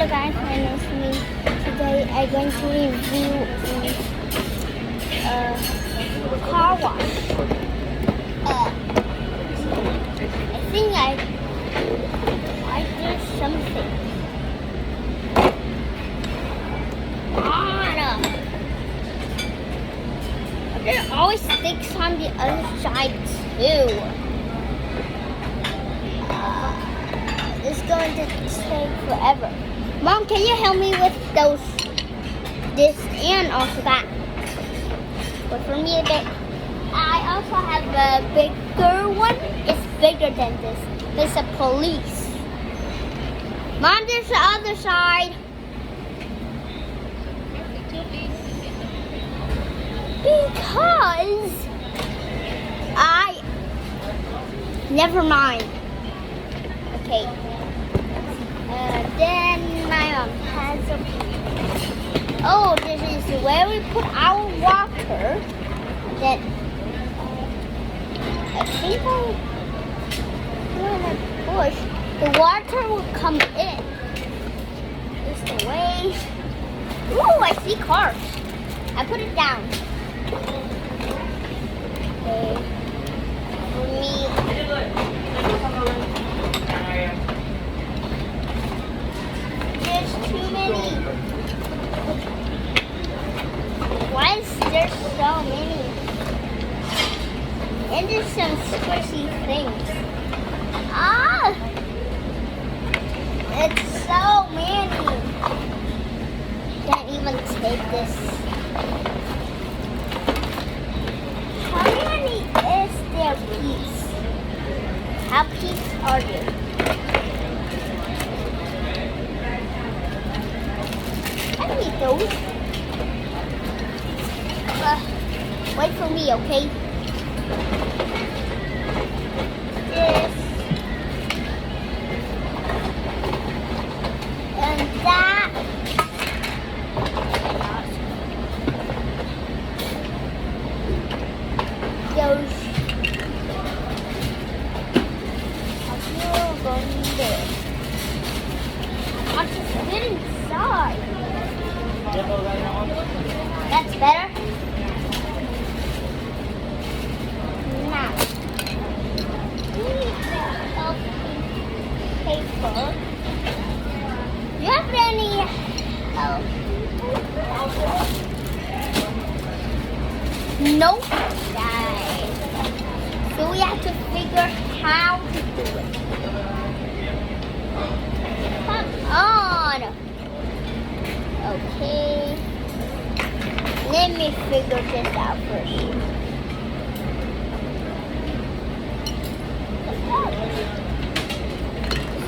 guys, my name is me. Today I'm going to review car wash. I think I did something. There always sticks on the other side too. It's going to take forever. Mom, can you help me with this and also that? But for me a bit. I also have a bigger one. It's bigger than this. It's a police. Mom, there's the other side. Because never mind. Okay. Then my mom has a. Oh, this is where we put our water. Then I think I'm gonna push. The water will come in. This the way. Ooh, I see cars. I put it down. Okay. For me. There's too many. Why is there so many? And there's some squishy things. It's so many. Can't even take this. How many is there piece? How piece are there? I need those. Wait for me, okay? This. And that. Those. I'm still going there. I'll just get inside. That's better. Now, we need paper. Do you have any Nope. Guys. So we have to figure how to do it. Come on. Okay. Let me figure this out first.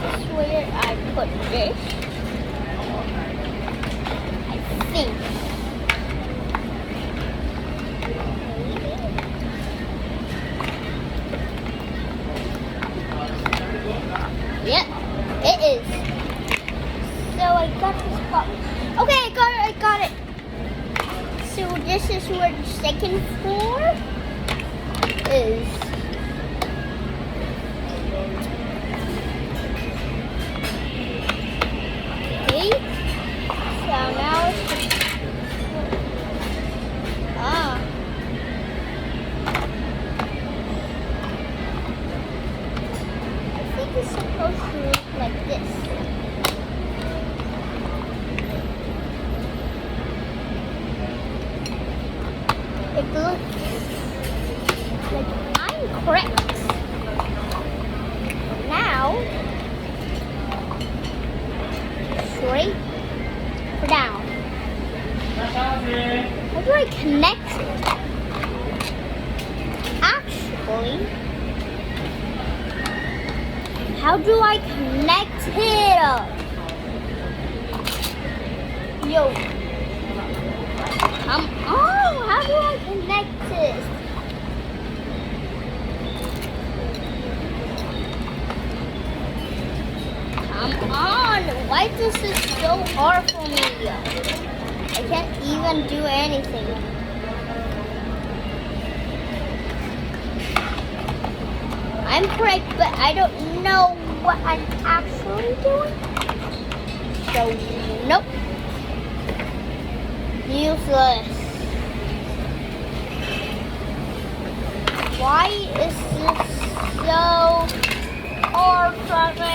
This is where I put this. I think. Yep, it is. So I got this box. Okay, I got it. So this is where the second floor is. Okay. So now it's I think it's supposed to look like this. It looks like I'm correct. Now, straight or down. How do I connect it? Actually, how do I connect it? Yo. Come on, how do I connect this? Come on, why this is so hard for me? I can't even do anything. I'm correct, but I don't know what I'm actually doing. So, nope. Useless. Why is this so hard for me?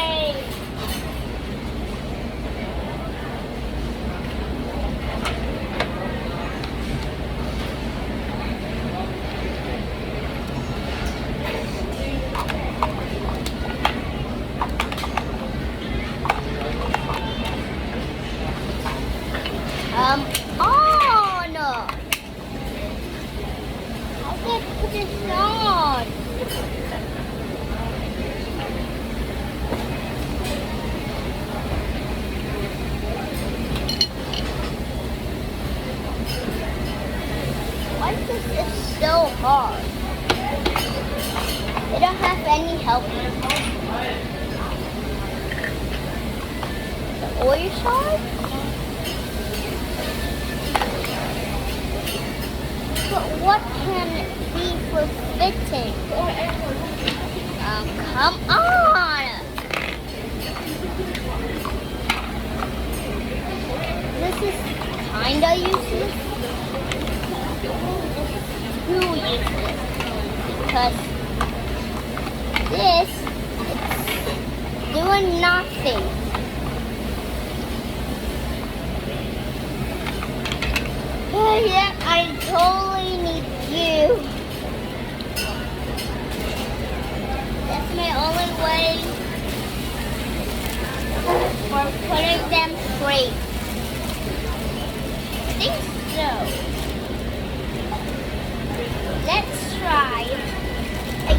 Come on! How did I put this on? Why is this so hard? They don't have any help. The oil shard? But what can it be for fitting? Come on! This is kinda useless. Too useless. Because this is doing nothing. Yeah, I totally need you. That's my only way for putting them straight. I think so. Let's try. I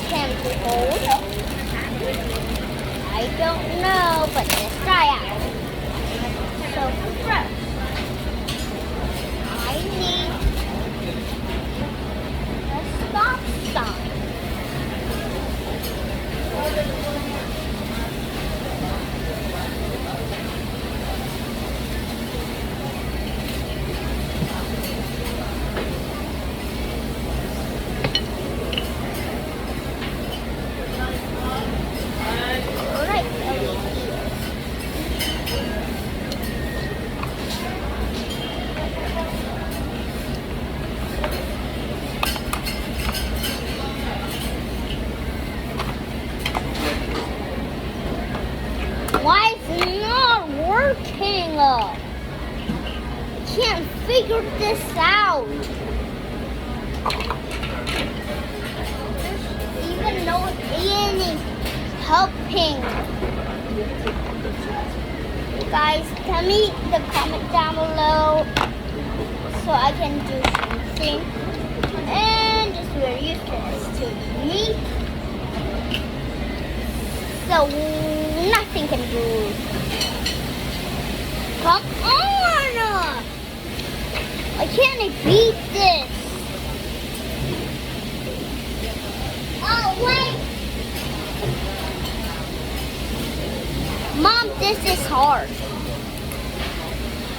can't hold. I don't know, but let's try out. So first, I need a stop sign. Alright, why is it not working? I can't figure this out. There's even no any helping. Guys, tell me in the comment down below so I can do something. And it's very useless to me. So nothing can do. Come on! Why can't I beat this? Oh, wait! Mom, this is hard.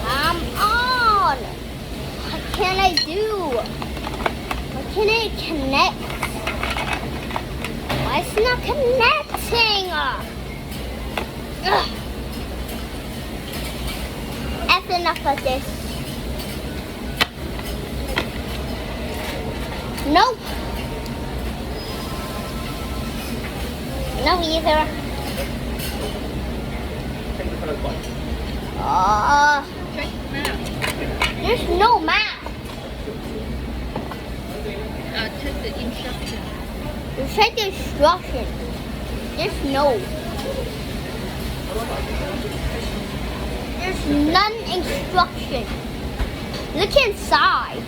Come on! What can I do? What can I connect? Why is it not connecting? Ugh. That's enough of this. Nope. No either. There's no map. Check the instruction. Check the instruction. There's no. There's none instruction. Look inside.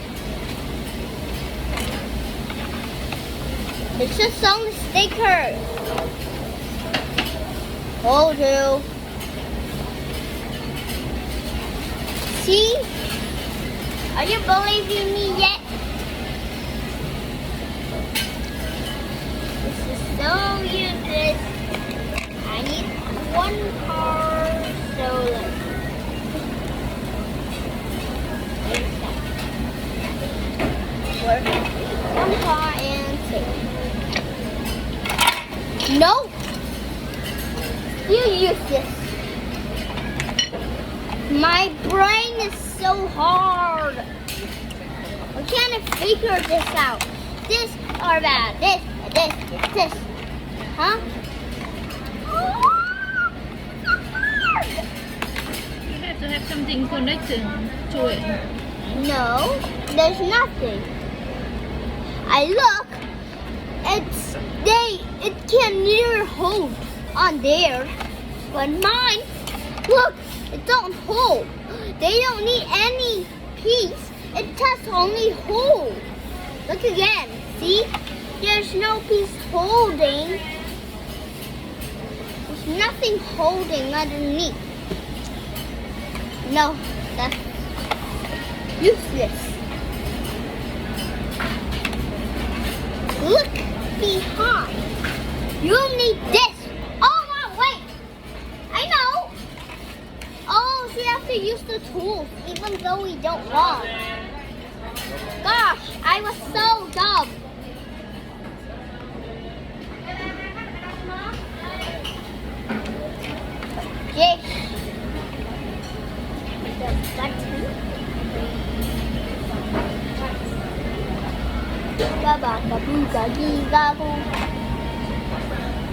It's just on the sticker. Told you. See? Are you believing me yet? This is so useless. I need one car solar. Work. One car and two. No! You use this. My brain is so hard. I can't figure this out. This or that. This. Huh? You have to have something connected to it. No, there's nothing. I look. It can near hold on there, but mine, look, it don't hold. They don't need any piece. It just only hold. Look again. See? There's no piece holding. There's nothing holding underneath. No, that's useless. Look behind. You need this. Oh, no, wait. I know. Oh, so you have to use the tools even though we don't want. Gosh, I was so dumb. Yes. The button.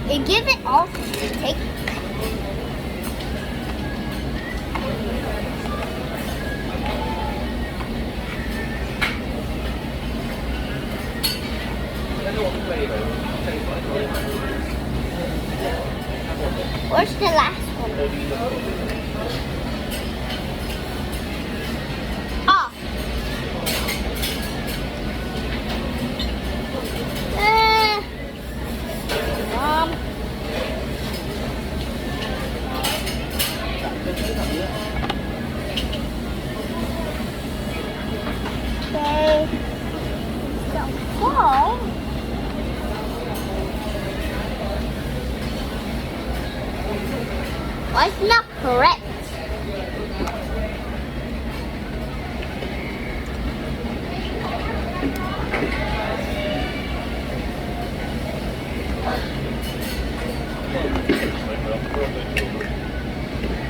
And give it off. Take. Where's the last one? Oh. Okay. Don't fall. Why it's not correct?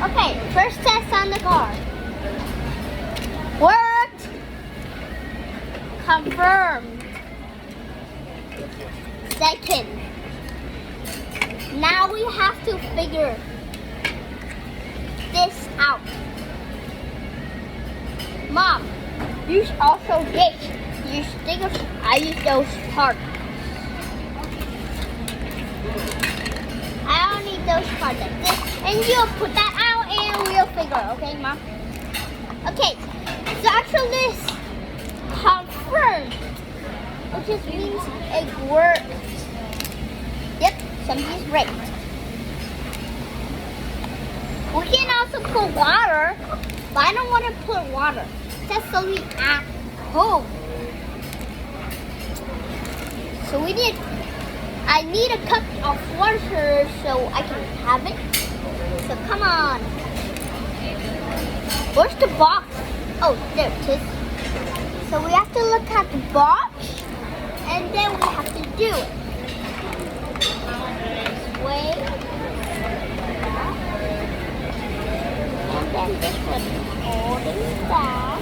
Okay, first test on the car. Worked. Confirmed. Second. Now we have to figure this out. Mom, use also this. Use stickers. I use those parts. I don't need those parts like this. And you'll put that out and we'll figure, okay, Mom? Okay, so actually this confirmed, which just means it worked. Yep, something's right. We can also put water, but I don't want to put water. That's only at home. So I need a cup of water so I can have it. So come on. Where's the box? Oh, there it is. So we have to look at the box and then we have to do it. This way. And then this one holding back.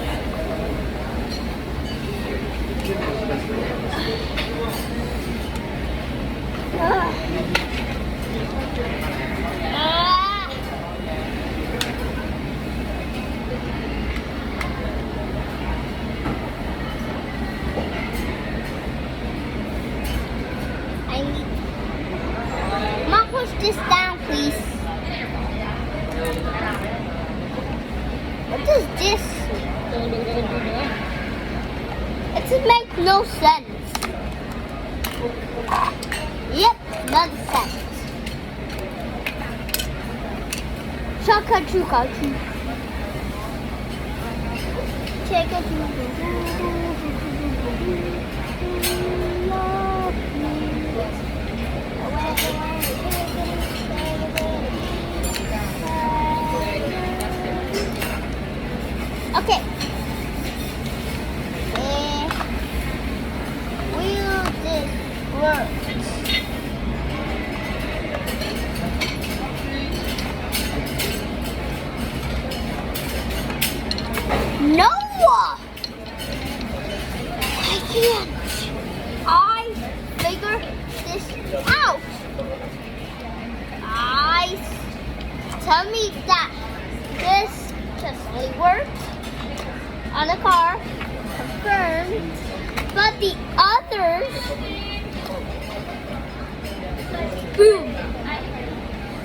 Mom, push this down, please. What does this mean? It just makes no sense. Yep, none sense. Chaka chuka choo. Chaka okay. Will this work? No! I can't. I figured this out. Tell me that this just only works on a car. Confirmed. But the others. Boom.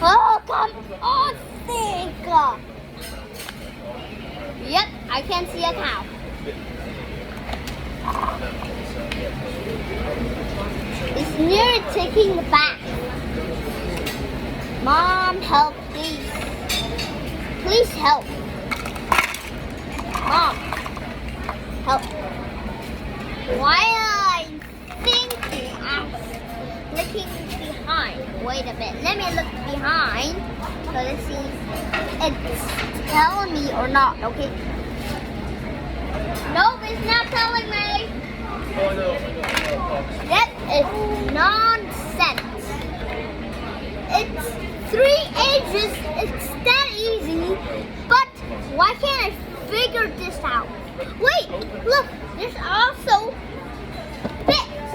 Oh, come on, think. Yep, I can see a cow. It's near taking the back. Mom, help, please. Please help. Mom, help. While I'm thinking, I'm looking behind. Wait a minute. Let me look behind. So let's see if it's telling me or not. Okay. Nope, it's not telling me. That is nonsense. It's 3 ages. It's that easy. But why can't I figure this out? Wait, look. There's also bits.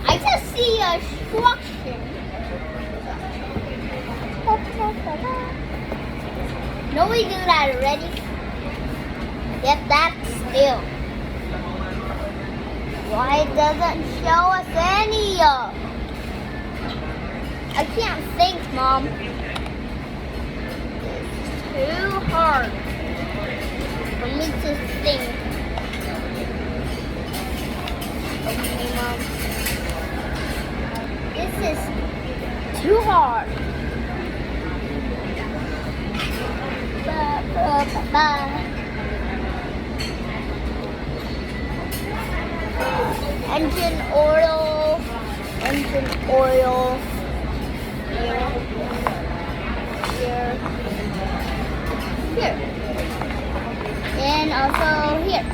I just see a instruction. No, we do that already. Yep, that's still. Why it doesn't show us any? I can't think, Mom. It's too hard for me to think. Okay, Mom. This is too hard. Engine oil. Here. And also here.